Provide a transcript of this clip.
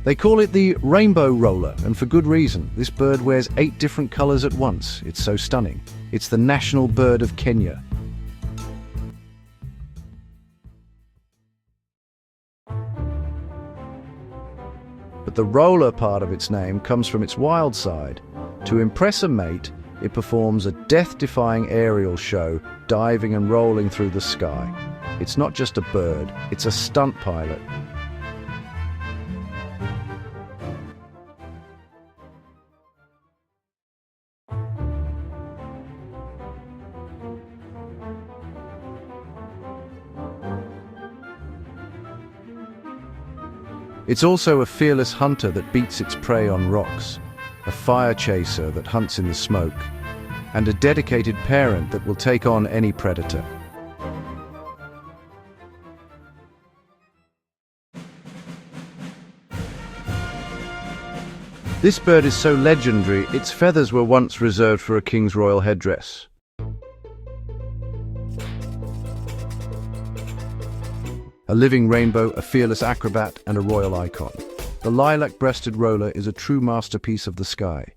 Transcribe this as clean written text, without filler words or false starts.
They call it the rainbow roller, and for good reason. This bird wears 8 different colors at once. It's so stunning. It's the national bird of Kenya. But the roller part of its name comes from its wild side. To impress a mate, it performs a death-defying aerial show, diving and rolling through the sky. It's not just a bird, it's a stunt pilot. It's also a fearless hunter that beats its prey on rocks, a fire chaser that hunts in the smoke, and a dedicated parent that will take on any predator. This bird is so legendary, its feathers were once reserved for a king's royal headdress. A living rainbow, a fearless acrobat, and a royal icon. The lilac-breasted roller is a true masterpiece of the sky.